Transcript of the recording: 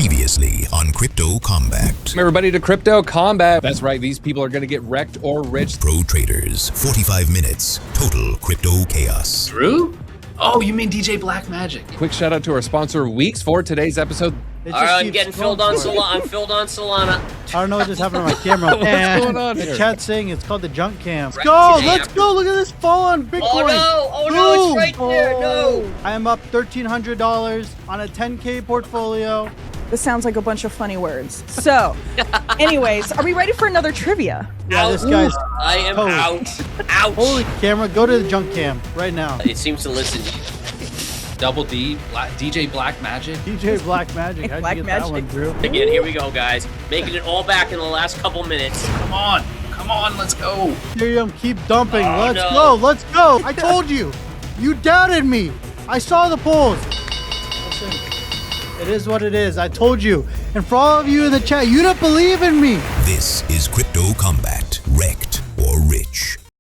Previously on Crypto Combat. Everybody to Crypto Combat. That's right, these people are going to get wrecked or rich. Pro traders, 45 minutes, total crypto chaos. Drew? Oh, you mean DJ Black Magic. Quick shout out to our sponsor, Weeks, for today's episode. Alright, I'm getting filled on Solana. I'm filled on Solana. I don't know what just happened to my camera. What's going on The here? chat's saying it's called the junk cam. Right, Go! today Let's go! Look at this fall on Bitcoin! Oh no, it's right there, no! I am up $1,300 on a 10K portfolio. This sounds like a bunch of funny words. So, anyways, are we ready for another trivia? Yeah, this guy's I am toast. out. Ouch. Holy camera, go to the junk cam right now. It seems to listen. Double D, DJ Black Magic. DJ Black Magic. How'd Black you get Magic. that one, Drew? Again, here we go, guys. Making it all back in the last couple minutes. Come on, let's go. Ethereum, keep dumping. Oh, Let's no. go, let's go. I told you. You doubted me. I saw the polls. Listen, it is what it is. I told you. And for all of you in the chat, you don't believe in me. This is Crypto Combat, wrecked or rich.